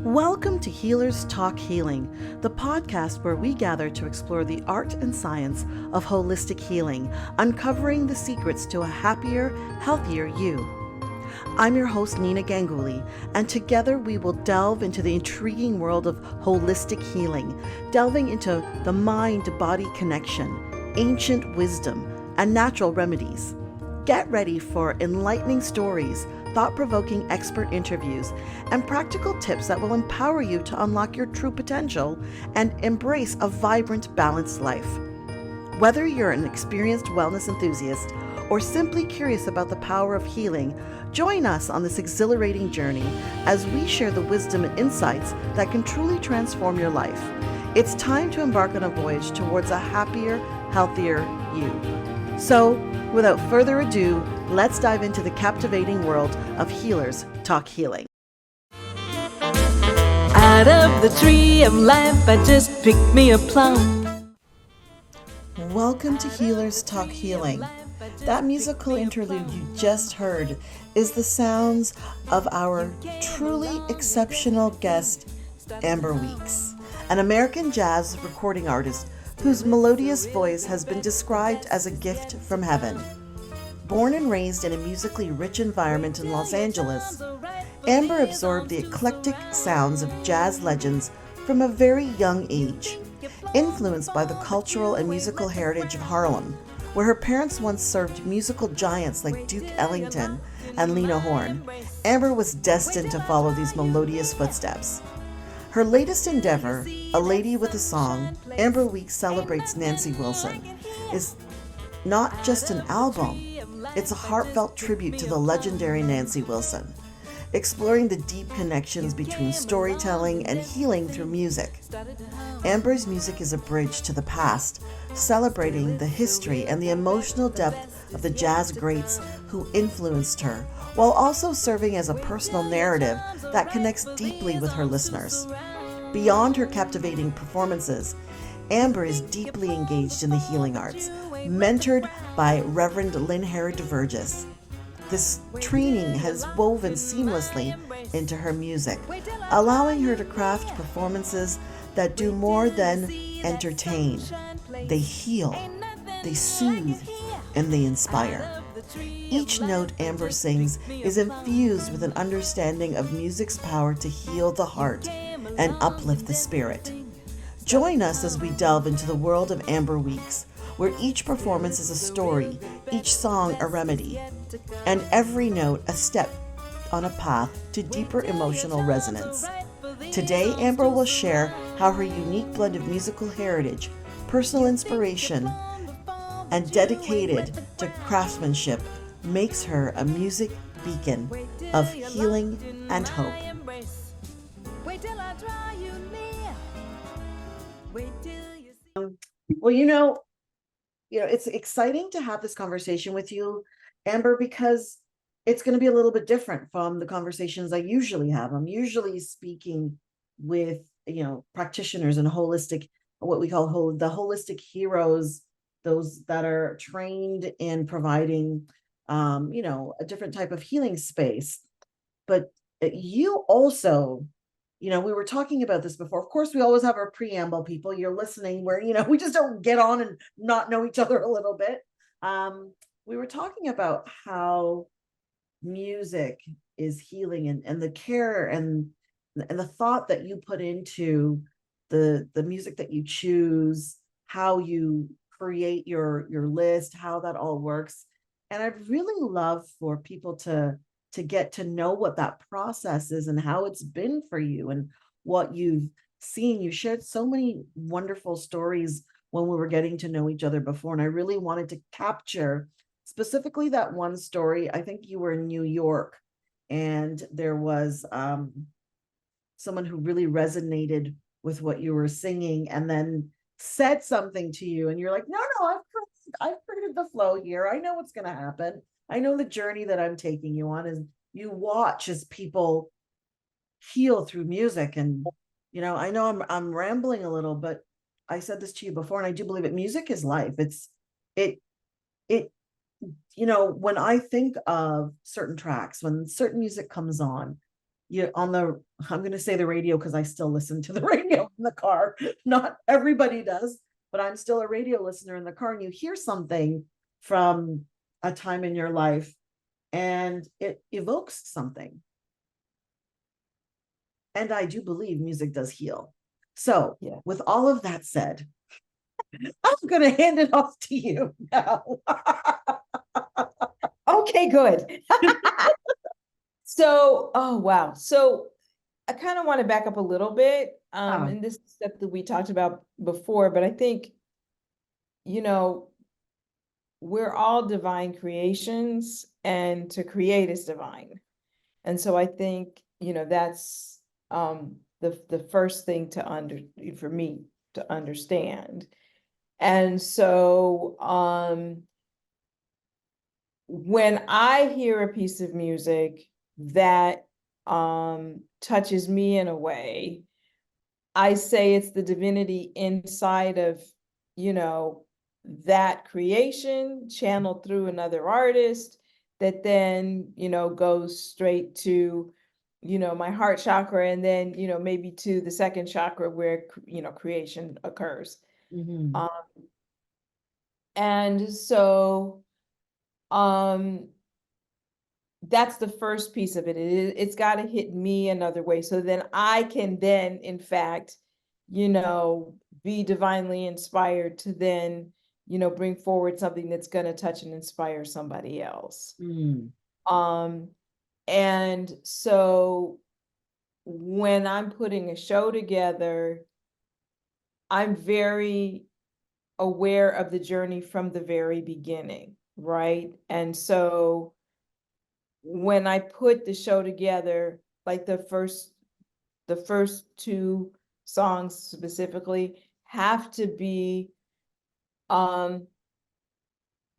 Welcome to Healers Talk Healing, the podcast where we gather to explore the art and science of holistic healing, uncovering the secrets to a happier, healthier you. I'm your host, Nina Ganguly, and together we will delve into the intriguing world of holistic healing, delving into the mind-body connection, ancient wisdom, and natural remedies. Get ready for enlightening stories, thought-provoking expert interviews, and practical tips that will empower you to unlock your true potential and embrace a vibrant, balanced life. Whether you're an experienced wellness enthusiast or simply curious about the power of healing, join us on this exhilarating journey as we share the wisdom and insights that can truly transform your life. It's time to embark on a voyage towards a happier, healthier you. So, without further ado, let's dive into the captivating world of Healers Talk Healing. Out of the tree of life, I just picked me a plum. Welcome to Healers Talk Healing. That musical interlude you just heard is the sounds of our truly exceptional guest, Amber Weeks, an American jazz recording artist whose melodious voice has been described as a gift from heaven. Born and raised in a musically rich environment in Los Angeles, Amber absorbed the eclectic sounds of jazz legends from a very young age, influenced by the cultural and musical heritage of Harlem, where her parents once served musical giants like Duke Ellington and Lena Horne. Amber was destined to follow these melodious footsteps. Her latest endeavor, A Lady with a Song, Amber Weeks Celebrates Nancy Wilson, is not just an album, it's a heartfelt tribute to the legendary Nancy Wilson, exploring the deep connections between storytelling and healing through music. Amber's music is a bridge to the past, celebrating the history and the emotional depth of the jazz greats who influenced her, while also serving as a personal narrative that connects deeply with her listeners. Beyond her captivating performances, Amber is deeply engaged in the healing arts, mentored by Reverend Lynn Herod DeVurgis. This training has woven seamlessly into her music, allowing her to craft performances that do more than entertain. They heal, they soothe, and they inspire. Each note Amber sings is infused with an understanding of music's power to heal the heart and uplift the spirit. Join us as we delve into the world of Amber Weeks, where each performance is a story, each song a remedy, and every note a step on a path to deeper emotional resonance. Today, Amber will share how her unique blend of musical heritage, personal inspiration, and dedicated to craftsmanship makes her a music beacon of healing and hope. Well, it's exciting to have this conversation with you, Amber, because it's going to be a little bit different from the conversations I usually have. I'm usually speaking with, practitioners and what we call the holistic heroes, those that are trained in providing, a different type of healing space. But you also, we were talking about this before. Of course, we always have our preamble, people. You're listening where, we just don't get on and not know each other a little bit. We were talking about how music is healing and the care and the thought that you put into the music that you choose, how you create your list, how that all works. And I'd really love for people to get to know what that process is and how it's been for you and what you've seen. You shared so many wonderful stories when we were getting to know each other before. And I really wanted to capture specifically that one story. I think you were in New York and there was someone who really resonated with what you were singing and then said something to you. And you're like, no, I've created the flow here. I know what's going to happen. I know the journey that I'm taking you on. Is you watch as people heal through music. And, I know I'm rambling a little, but I said this to you before, and I do believe it. Music is life. When I think of certain tracks, when certain music comes on, on the, I'm going to say the radio because I still listen to the radio in the car. Not everybody does, but I'm still a radio listener in the car, and you hear something from a time in your life and it evokes something. And I do believe music does heal. So, Yeah. with all of that said, I'm going to hand it off to you now. Okay, good. So, oh wow. So I kind of want to back up a little bit. And this is stuff that we talked about before, but I think, you know, we're all divine creations, and to create is divine. And so I think, you know, that's the first thing for me to understand. And so when I hear a piece of music that touches me in a way, I say it's the divinity inside of, you know, that creation channeled through another artist that then, you know, goes straight to, you know, my heart chakra, and then, you know, maybe to the second chakra where, you know, creation occurs. Mm-hmm. And so that's the first piece of it. It's got to hit me another way, so then I can then, in fact, you know, be divinely inspired to then, you know, bring forward something that's going to touch and inspire somebody else. And so when I'm putting a show together, I'm very aware of the journey from the very beginning, right? And so when I put the show together, like the first two songs specifically have to be,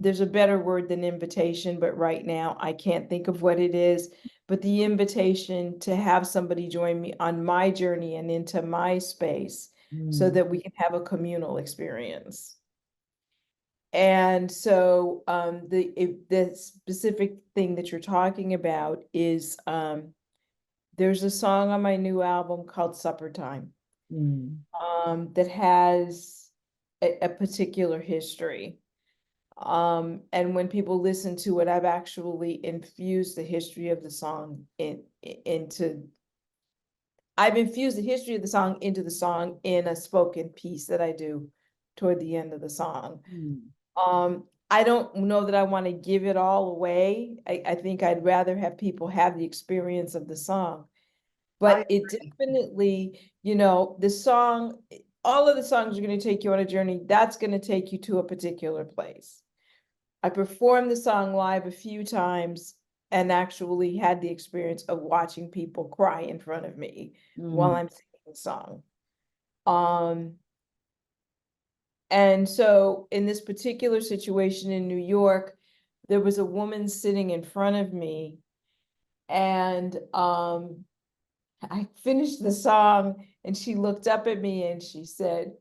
there's a better word than invitation, but right now I can't think of what it is, but the invitation to have somebody join me on my journey and into my space so that we can have a communal experience. And so the specific thing that you're talking about is there's a song on my new album called Supper Time that has a particular history. And when people listen to it, I've actually infused the history of the song I've infused the history of the song into the song in a spoken piece that I do toward the end of the song. I don't know that I want to give it all away. I think I'd rather have people have the experience of the song. But it definitely, you know, the song, all of the songs are going to take you on a journey. That's going to take you to a particular place. I performed the song live a few times and actually had the experience of watching people cry in front of me while I'm singing the song. And so in this particular situation in New York, there was a woman sitting in front of me, and I finished the song and she looked up at me and she said,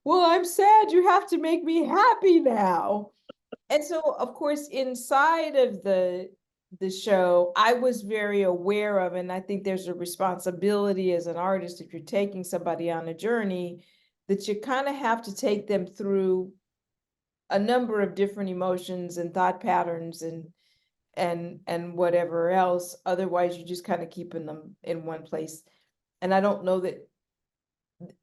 "Well, I'm sad. You have to make me happy now." And so, of course, inside of the show, I was very aware of, and I think there's a responsibility as an artist, if you're taking somebody on a journey, that you kind of have to take them through a number of different emotions and thought patterns and whatever else. Otherwise, you're just kind of keeping them in one place. And I don't know that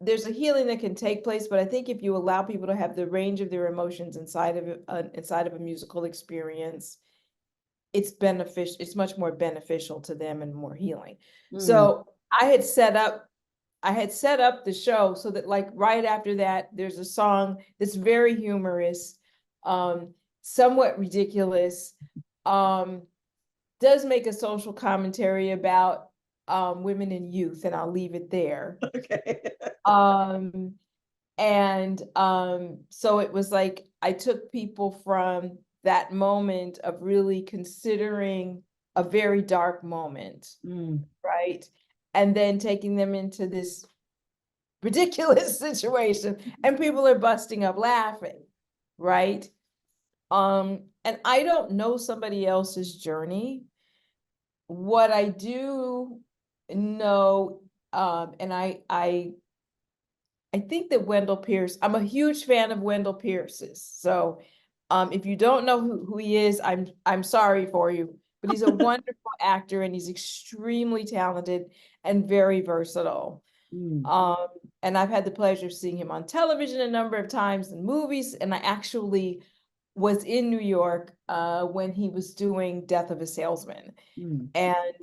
there's a healing that can take place, but I think if you allow people to have the range of their emotions inside of a musical experience, it's beneficial. It's much more beneficial to them and more healing. So I had set up the show so that, like, right after that, there's a song that's very humorous, somewhat ridiculous, does make a social commentary about women and youth, and I'll leave it there. Okay. And so it was like I took people from that moment of really considering a very dark moment, right? And then taking them into this ridiculous situation, and people are busting up laughing, right? And I don't know somebody else's journey. What I do No, and I think that Wendell Pierce, I'm a huge fan of Wendell Pierce's. So if you don't know who he is, I'm sorry for you, but he's a wonderful actor and he's extremely talented and very versatile. Mm, Um, and I've had the pleasure of seeing him on television a number of times in movies, and I actually was in New York when he was doing Death of a Salesman. mm, And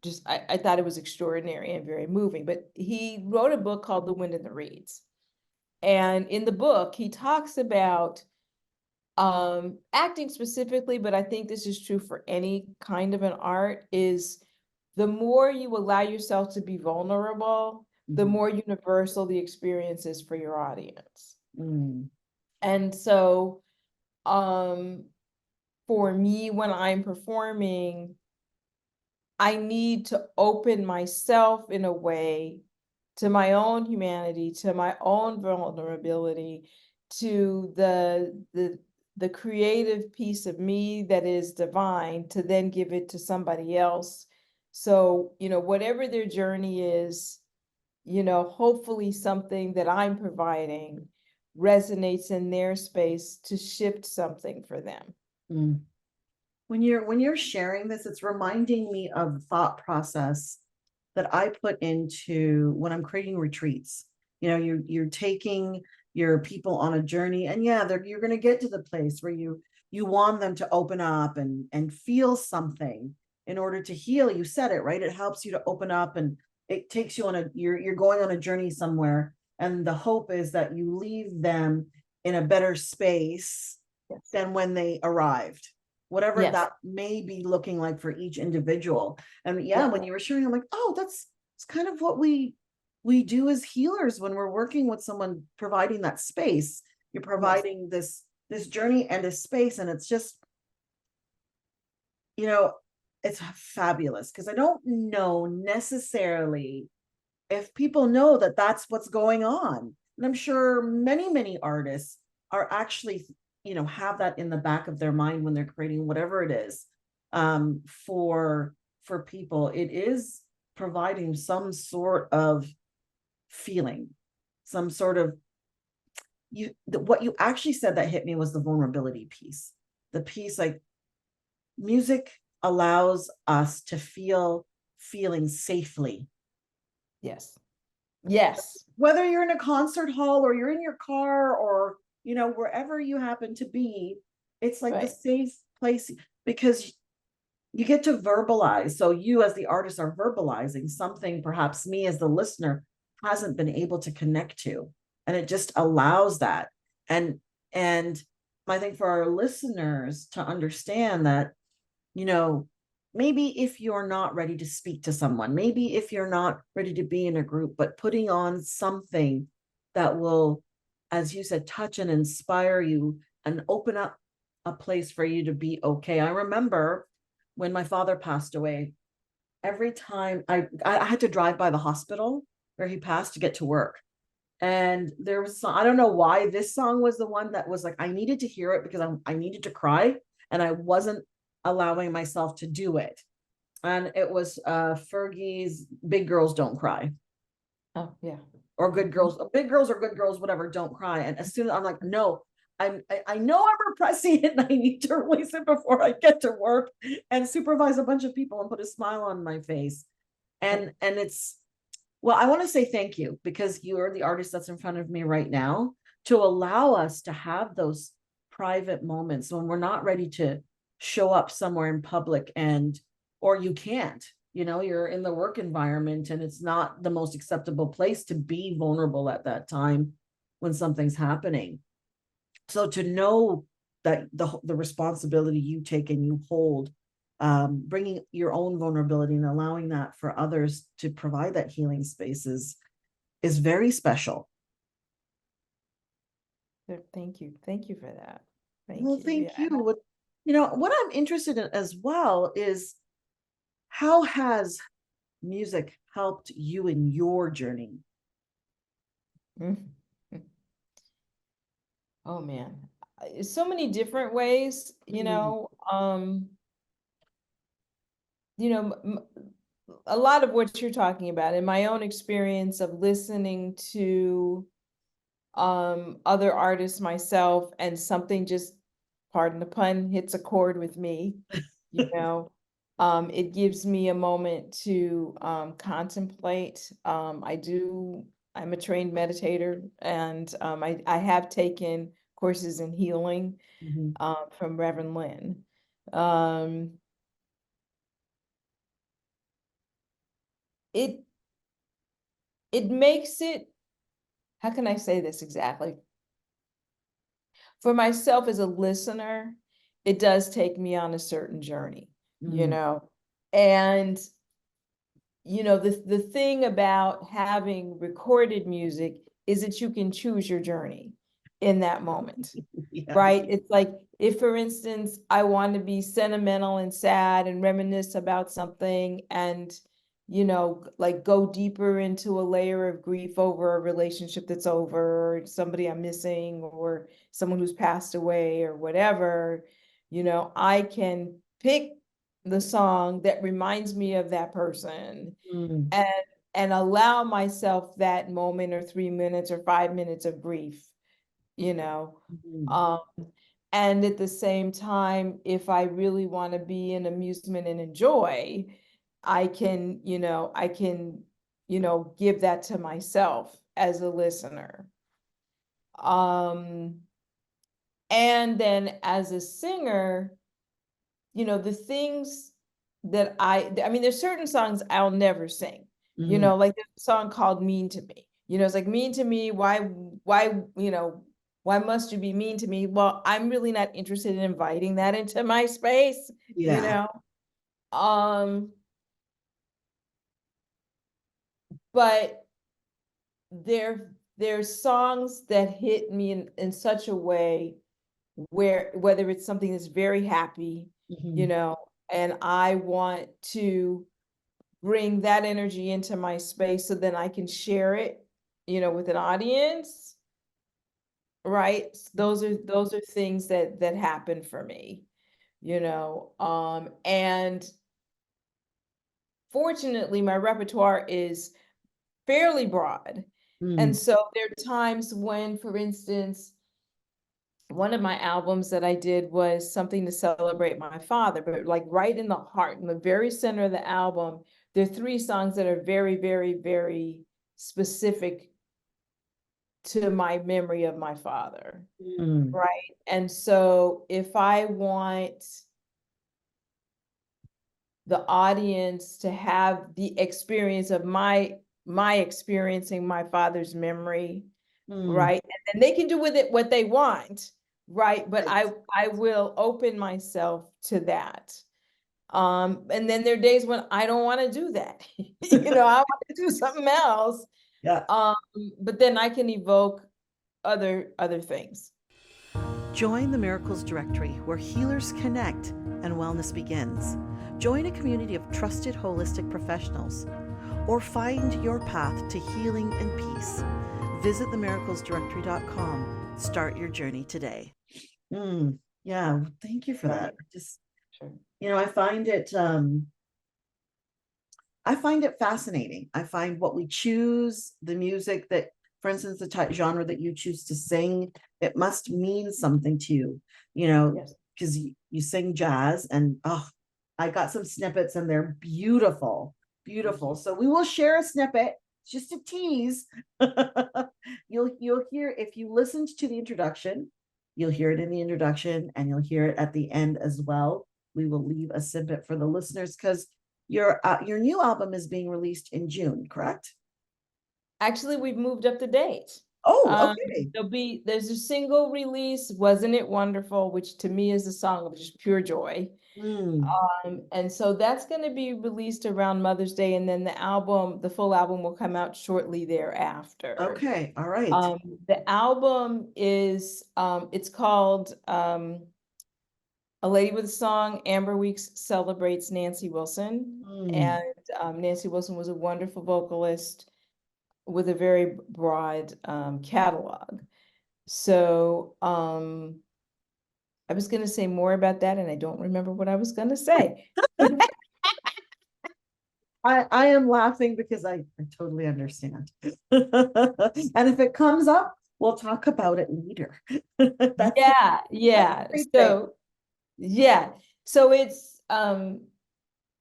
just I thought it was extraordinary and very moving. But he wrote a book called The Wind in the Reeds. And in the book, he talks about acting specifically, but I think this is true for any kind of an art, is the more you allow yourself to be vulnerable, the mhm, more universal the experience is for your audience. mm, And so for me, when I'm performing, I need to open myself in a way to my own humanity, to my own vulnerability, to the creative piece of me that is divine, to then give it to somebody else. So, whatever their journey is, hopefully something that I'm providing resonates in their space to shift something for them. mm. When you're sharing this, it's reminding me of the thought process that I put into when I'm creating retreats. You're taking your people on a journey, and yeah, you're going to get to the place where you want them to open up and feel something in order to heal. You said it right. It helps you to open up, and it takes you on you're going on a journey somewhere, and the hope is that you leave them in a better space Yes. than when they arrived, whatever Yes. that may be looking like for each individual. And yeah, Yeah. when you were sharing, I'm like, oh, that's it's kind of what we do as healers when we're working with someone, providing that space. You're Yes. providing this journey and a space, and it's just, you know, it's fabulous because I don't know necessarily if people know that that's what's going on. And I'm sure many artists are actually, have that in the back of their mind when they're creating whatever it is, for people. It is providing some sort of feeling, some sort of what you actually said that hit me was the vulnerability piece. The piece, like, music allows us to feel feeling safely, Yes. Yes. whether you're in a concert hall or you're in your car or wherever you happen to be. It's like the Right. safe place because you get to verbalize. So you as the artist are verbalizing something perhaps me as the listener hasn't been able to connect to, and it just allows that. And I think for our listeners to understand that, you know, maybe if you're not ready to speak to someone, maybe if you're not ready to be in a group, but putting on something that will, as you said, touch and inspire you and open up a place for you to be okay. I remember when my father passed away, every time I had to drive by the hospital where he passed to get to work. And there was I don't know why this song was the one that was like I needed to hear it because I needed to cry and I wasn't allowing myself to do it. And it was Fergie's Big Girls Don't Cry, Oh, yeah. or Good Mhm. Girls, Big Girls or Good Girls, whatever, don't cry. And as soon as I'm like, no, I know I'm repressing it and I need to release it before I get to work and supervise a bunch of people and put a smile on my face. Right. And it's, well, I want to say thank you because you are the artist that's in front of me right now to allow us to have those private moments when we're not ready to show up somewhere in public, and or you can't, you're in the work environment and it's not the most acceptable place to be vulnerable at that time when something's happening. So to know that the responsibility you take and you hold, bringing your own vulnerability and allowing that for others to provide that healing space is very special. Thank you. Thank you for that. Thank Well, you. thank Yeah. you. What I'm interested in as well is how has music helped you in your journey? Mhm. Oh man. So many different ways, Mm, you know, a lot of what you're talking about in my own experience of listening to other artists myself, and something just, pardon the pun, hits a chord with me, you know. It gives me a moment to contemplate. I'm a trained meditator, and I have taken courses in healing Mhm. from Reverend Lynn. Um, it it makes it, how can I say this exactly? For myself as a listener, it does take me on a certain journey, you Mm. know. And the thing about having recorded music is that you can choose your journey in that moment. Yes. Right? It's like, if, for instance, I want to be sentimental and sad and reminisce about something, and, like, go deeper into a layer of grief over a relationship that's over, or somebody I'm missing, or someone who's passed away, or whatever, I can pick the song that reminds me of that person, Mm. and allow myself that moment, or 3 minutes or 5 minutes of grief, you know. Mhm. Um, and at the same time, if I really want to be in amusement and enjoy, I can give that to myself as a listener. Um, and then as a singer, the things that I mean, there's certain songs I'll never sing, Mm. like there's a song called Mean to Me. It's like, mean to me, why must you be mean to me? Well, I'm really not interested in inviting that into my space, you Yeah. know. Um, but there's songs that hit me in such a way, where whether it's something that's very happy, Mhm. and I want to bring that energy into my space so then I can share it, with an audience, right? Those are things that happen for me, and fortunately my repertoire is fairly broad. And Mm. so there are times when, for instance, one of my albums that I did was something to celebrate my father, but like right in the heart, in the very center of the album, there are three songs that are very, very, very specific to my memory of my father, Mm. right? And so if I want the audience to have the experience of my experiencing my father's memory, Mm. right? And then they can do with it what they want, right? But Right. I will open myself to that. And then there are days when I don't want to do that. I want to do something else. Yeah. Um, but then I can evoke other things. Join the Miracles Directory, where healers connect and wellness begins. Join a community of trusted holistic professionals, or find your path to healing and peace. Visit themiraclesdirectory.com. Start your journey today. Yeah, thank you for that. Right. Just, Sure. I find it fascinating. I find what we choose, the music that, for instance, the type genre that you choose to sing, it must mean something to you, Yes. because you sing jazz, and oh, I got some snippets and they're beautiful, beautiful. So we will share a snippet, just a tease. You'll hear, if you listened to the introduction, you'll hear it in the introduction, and you'll hear it at the end as well. We will leave a snippet for the listeners, because your new album is being released in June, correct? Actually, we've moved up the date. Oh, Um, okay. there's a single release, Wasn't It Wonderful, which to me is a song of just pure joy. Mm, And so that's going to be released around Mother's Day, and then the full album will come out shortly thereafter. okay, all right. Um, the album is it's called A Lady with a Song. Amber Weeks celebrates Nancy Wilson, Mm, and Nancy Wilson was a wonderful vocalist with a very broad catalog. So I was going to say more about that, and I don't remember what I was going to say. I am laughing because I totally understand. And if it comes up, we'll talk about it later. Yeah, That's yeah. a great thing. So yeah. So it's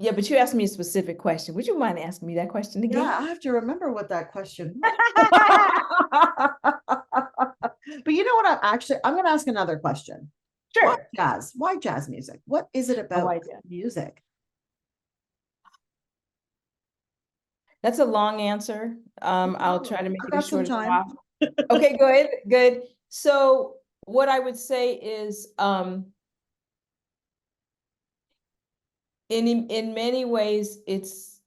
yeah, but you asked me a specific question. Would you mind asking me that question Yeah, again? I have to remember what that question was. But you know what? I'm going to ask another question. Why Sure. jazz? Why jazz music? What is it Oh, about I do. music? That's a long answer. No I'll try problem. to make I've it as got some short as time. possible. Okay, good, good. So what I would say is, in many ways, it's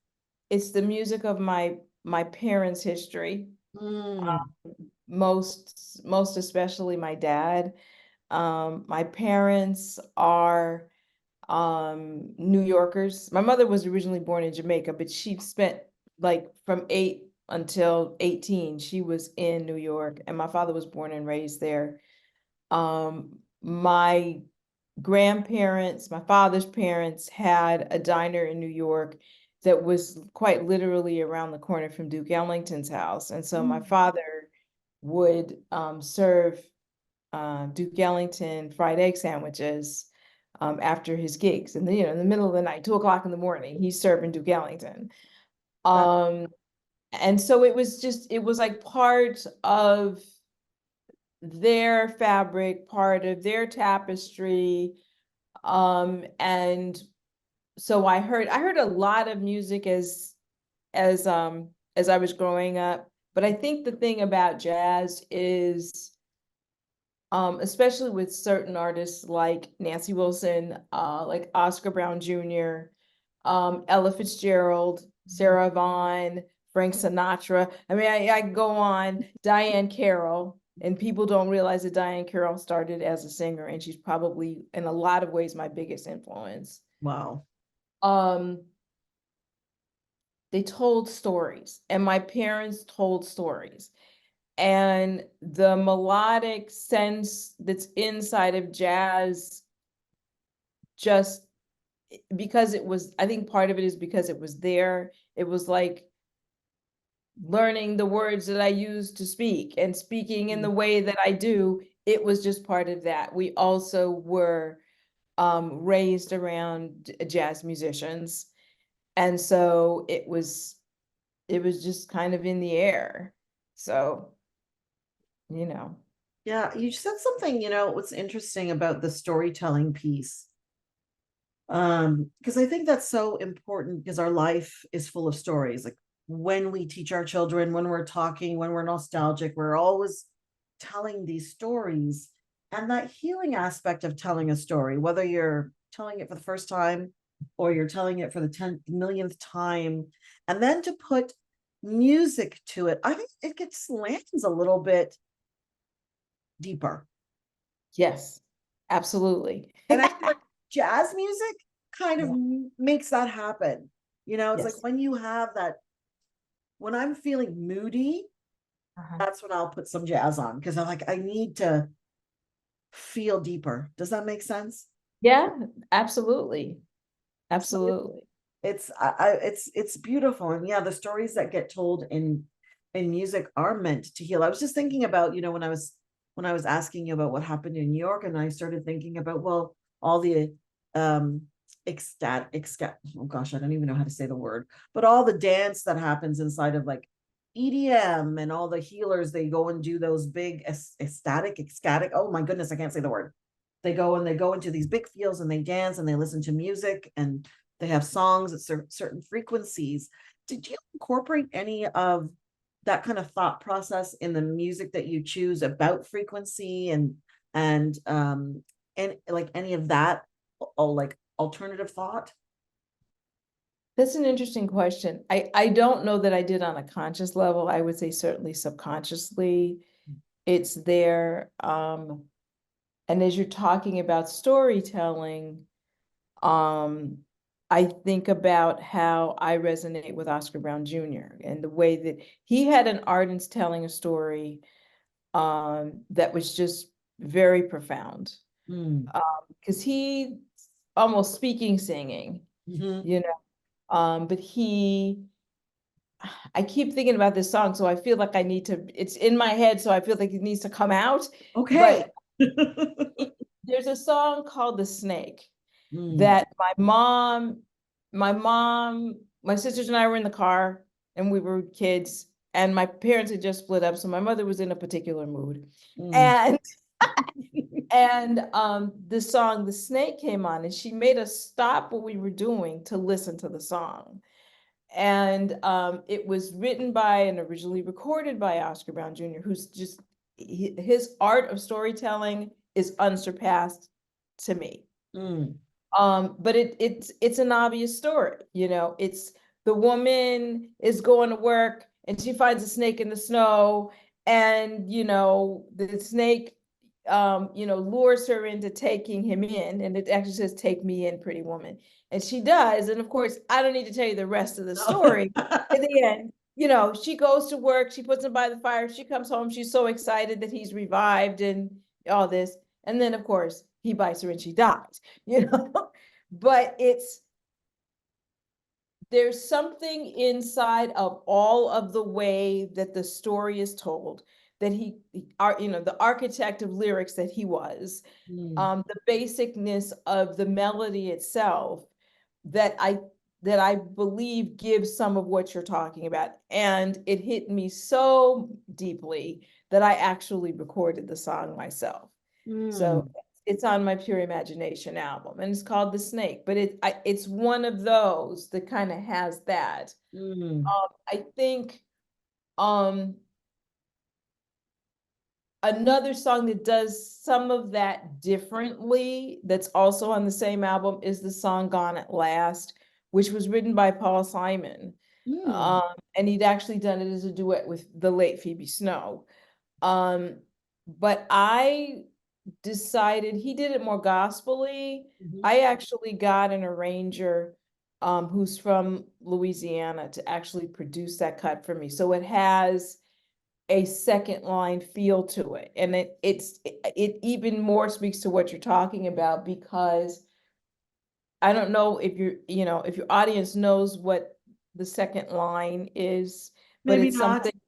the music of my parents' history. Mm, Most especially my dad. My parents are New Yorkers. My mother was originally born in Jamaica, but she spent like from 8 until 18, she was in New York, and my father was born and raised there. My grandparents, my father's parents had a diner in New York that was quite literally around the corner from Duke Ellington's house. And so my mm, father would serve Duke Ellington fried egg sandwiches after his gigs. And then, in the middle of the night, 2 o'clock in the morning, he's serving Duke Ellington. that, Um, and so it was like part of their fabric, part of their tapestry. And so I heard a lot of music as as I was growing up. But I think the thing about jazz is especially with certain artists like Nancy Wilson, like Oscar Brown Jr., Ella Fitzgerald, Sarah Vaughan, Frank Sinatra. I mean, I go on, Diane Carroll, and people don't realize that Diane Carroll started as a singer, and she's probably, in a lot of ways, my biggest influence. wow. Um, they told stories, and my parents told stories. And the melodic sense that's inside of jazz, just because it was, I think part of it is because it was there. It was like learning the words that I use to speak and speaking in the Mm. way that I do. It was just part of that. We also were raised around jazz musicians. And so it was just kind of in the air. So, you know. Yeah, you said something, what's interesting about the storytelling piece. Because I think that's so important because our life is full of stories. Like when we teach our children, when we're talking, when we're nostalgic, we're always telling these stories. And that healing aspect of telling a story, whether you're telling it for the first time or you're telling it for the 10th millionth time, and then to put music to it, I think it gets lands a little bit deeper. Yes, absolutely. And I feel like jazz music kind of Yeah. makes that happen. It's like Yes. when you have that, when I'm feeling moody, Uh-huh. that's when I'll put some jazz on because I'm like, I need to feel deeper. Does that make sense? Yeah, absolutely. So Absolutely. it's beautiful. And yeah, the stories that get told in music are meant to heal. I was just thinking about, when I was asking you about what happened in New York, and I started thinking about, well, all the um oh gosh, I don't even know how to say the word, but all the dance that happens inside of like EDM, and all the healers, they go and do those big ecstatic, oh my goodness, I can't say the word. They go into these big fields and they dance and they listen to music, and they have songs at certain frequencies. Did you incorporate any of that kind of thought process in the music that you choose about frequency and like any of that, or like alternative thought? That's an interesting question. I don't know that I did on a conscious level. I would say certainly subconsciously it's there. And as you're talking about storytelling, um, I think about how I resonate with Oscar Brown Jr. and the way that he had an ardence telling a story that was just very profound. Mm. Because he almost speaking, singing, Mm-hmm. you know. But I keep thinking about this song, so I feel like it's in my head, so I feel like it needs to come out. Okay. But there's a song called The Snake Mm, that my sisters and I were in the car and we were kids, and my parents had just split up, so my mother was in a particular mood. mm, And the song The Snake came on, and she made us stop what we were doing to listen to the song. And it was written by and originally recorded by Oscar Brown Jr., who's just his art of storytelling is unsurpassed to me. mm, But it's an obvious story, you know. It's the woman is going to work and she finds a snake in the snow, and you know, the snake lures her into taking him in, and it actually says, "Take me in, pretty woman." And she does. And of course, I don't need to tell you the rest of the story. In the end, you know, she goes to work, she puts him by the fire, she comes home, she's so excited that he's revived and all this. And then, of course, he bites her and she dies, you know. But there's something inside of all of the way that the story is told, that the architect of lyrics that he was, mm, the basicness of the melody itself, that I believe gives some of what you're talking about. And it hit me so deeply that I actually recorded the song myself. So mm, it's on my Pure Imagination album, and it's called The Snake. But it's one of those that kind of has that. mm, I think um, another song that does some of that differently, that's also on the same album, is the song Gone at Last, which was written by Paul Simon. mm, And he'd actually done it as a duet with the late Phoebe Snow. But I decided he did it more gospel-y. mhm, I actually got an arranger who's from Louisiana to actually produce that cut for me. So it has a second line feel to it. And it even more speaks to what you're talking about, because I don't know if if your audience knows what the second line is, but maybe it's not. something,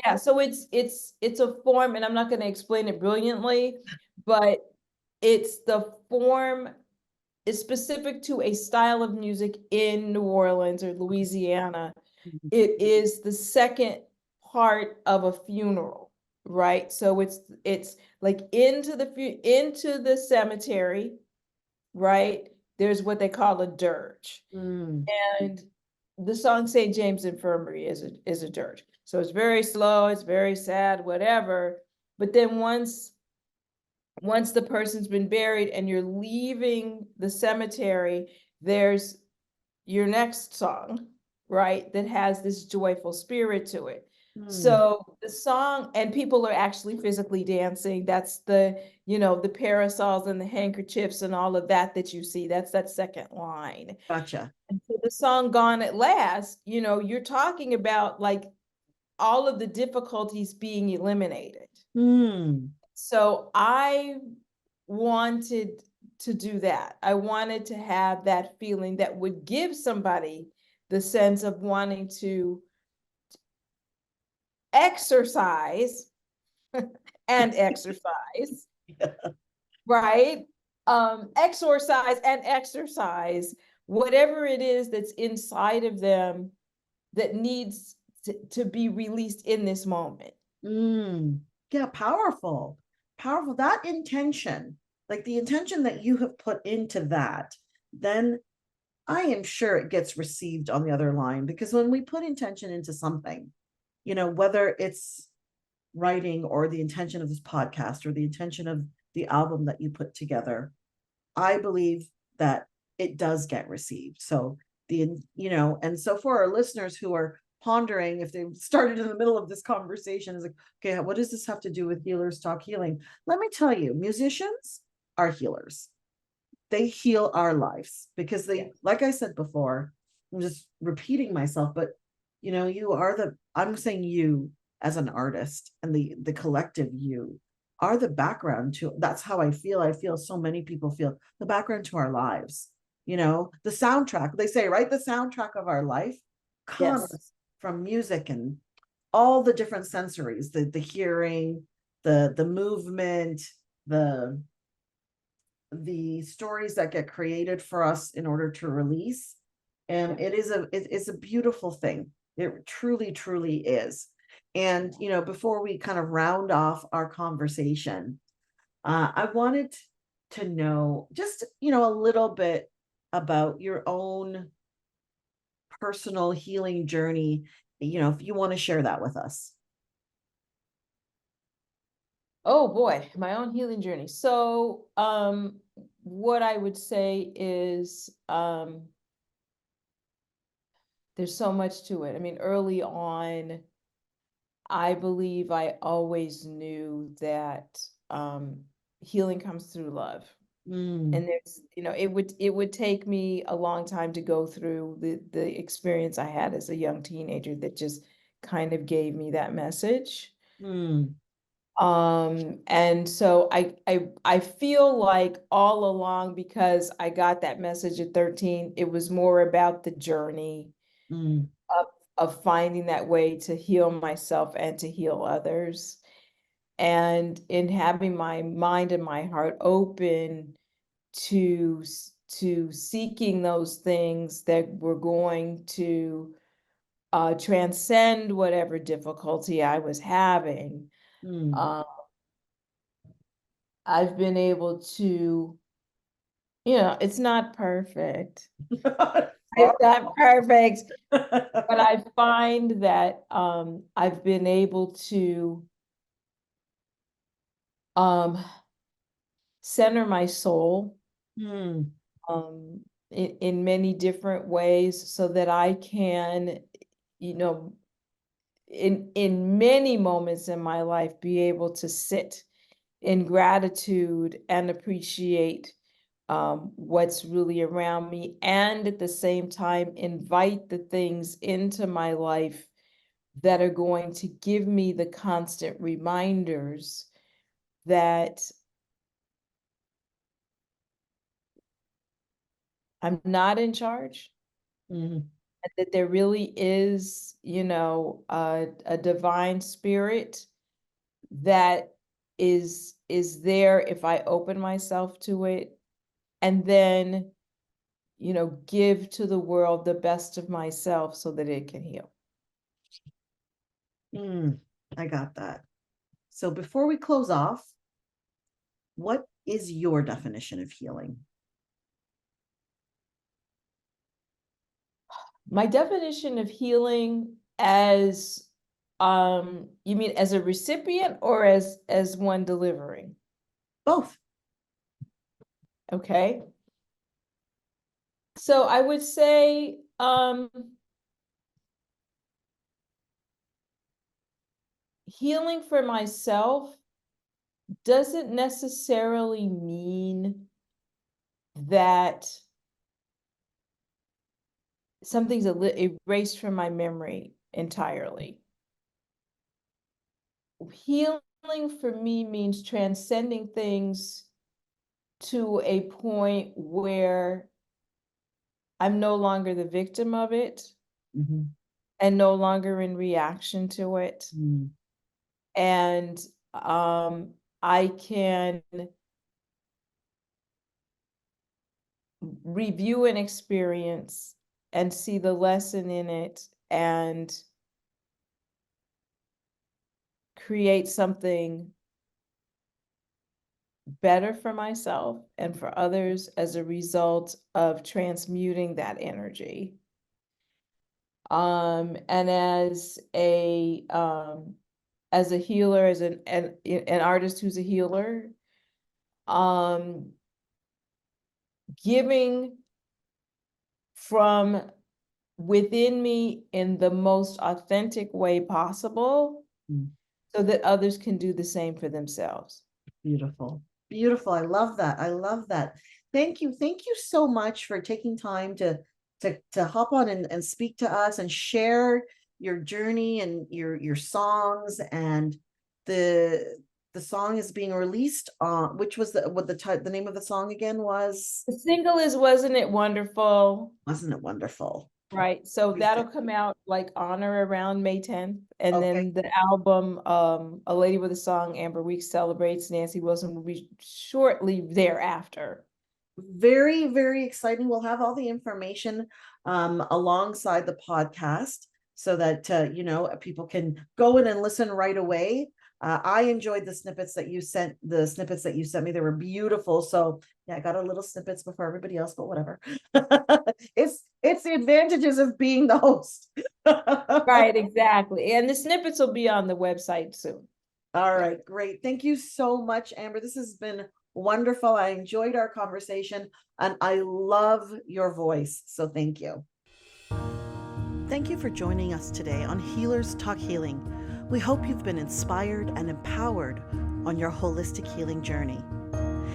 yeah, so it's a form, and I'm not going to explain it brilliantly, but it's the form is specific to a style of music in New Orleans or Louisiana. It is the second part of a funeral, right? So it's like into the cemetery, right? There's what they call a dirge. Mm, And the song St. James Infirmary is a dirge. So it's very slow, it's very sad, whatever. But then once the person's been buried and you're leaving the cemetery, there's your next song, right, that has this joyful spirit to it. mm, So the song, and people are actually physically dancing. That's the parasols and the handkerchiefs and all of that you see. That's that second line. gotcha. And so the song Gone at Last, you're talking about like all of the difficulties being eliminated. Mm, So I wanted to do that. I wanted to have that feeling that would give somebody the sense of wanting to exercise and exercise, right? Exorcise and exercise whatever it is that's inside of them that needs to be released in this moment. mm. Yeah, powerful. Powerful. That intention, like the intention that you have put into that, then I am sure it gets received on the other line, because when we put intention into something, whether it's writing or the intention of this podcast or the intention of the album that you put together, I believe that it does get received. So and so for our listeners who are pondering, if they started in the middle of this conversation, is like, okay, what does this have to do with Healers Talk Healing? Let me tell you, musicians are healers. They heal our lives because they, like I said before, I'm just repeating myself, but I'm saying you as an artist, and the collective you are the background to, that's how I feel so many people feel, the background to our lives. the soundtrack, they say, right? The soundtrack of our life Yes. comes from music and all the different sensories, the hearing, the movement, the stories that get created for us in order to release. And it's a beautiful thing. It truly, truly is. And before we kind of round off our conversation, I wanted to know just a little bit about your own personal healing journey, if you want to share that with us. Oh boy, my own healing journey. So, what I would say is, there's so much to it. I mean, early on, I believe I always knew that healing comes through love. Mm, And there's, it would take me a long time to go through the experience I had as a young teenager that just kind of gave me that message. mm, And so I feel like all along, because I got that message at 13, it was more about the journey mm, of finding that way to heal myself and to heal others. And in having my mind and my heart open to seeking those things that were going to transcend whatever difficulty I was having. mm. Uh, I've been able to, it's not perfect. It's not perfect, but I find that I've been able to um, center my soul Mm, um, in many different ways so that I can, you know, in many moments in my life, be able to sit in gratitude and appreciate what's really around me, and at the same time invite the things into my life that are going to give me the constant reminders that I'm not in charge, mm, and that there really is, a divine spirit that is there if I open myself to it, and then, give to the world the best of myself so that it can heal. mm. I got that. So before we close off, what is your definition of healing? My definition of healing, as you mean as a recipient or as one delivering? Both. Okay. So I would say healing for myself doesn't necessarily mean that something's erased from my memory entirely. Healing for me means transcending things to a point where I'm no longer the victim of it Mhm. and no longer in reaction to it. Mm, And I can review an experience and see the lesson in it and create something better for myself and for others as a result of transmuting that energy. And as a healer, as an artist who's a healer, um, giving from within me in the most authentic way possible mm. so that others can do the same for themselves. Beautiful. Beautiful. I love that. I love that. Thank you. Thank you so much for taking time to hop on and speak to us and share your journey and your songs and the the song is being released on, which was the name of the song again was? The single is Wasn't It Wonderful? Wasn't It Wonderful? Right. So that'll come out like on or around May 10th. And Okay. then the album, A Lady with a Song, Amber Weeks Celebrates, Nancy Wilson, will be shortly thereafter. Very, very exciting. We'll have all the information alongside the podcast so that people can go in and listen right away. I enjoyed the snippets that you sent. The snippets that you sent me, they were beautiful. So yeah, I got a little snippets before everybody else, but whatever. It's the advantages of being the host. Right, exactly. And the snippets will be on the website soon. All right, great. Thank you so much, Amber. This has been wonderful. I enjoyed our conversation and I love your voice. So thank you. Thank you for joining us today on Healers Talk Healing. We hope you've been inspired and empowered on your holistic healing journey.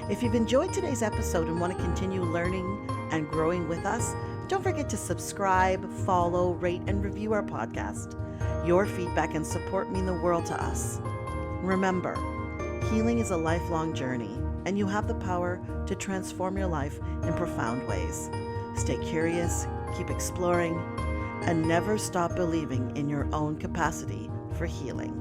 If you've enjoyed today's episode and want to continue learning and growing with us, don't forget to subscribe, follow, rate, and review our podcast. Your feedback and support mean the world to us. Remember, healing is a lifelong journey, and you have the power to transform your life in profound ways. Stay curious, keep exploring, and never stop believing in your own capacity for healing.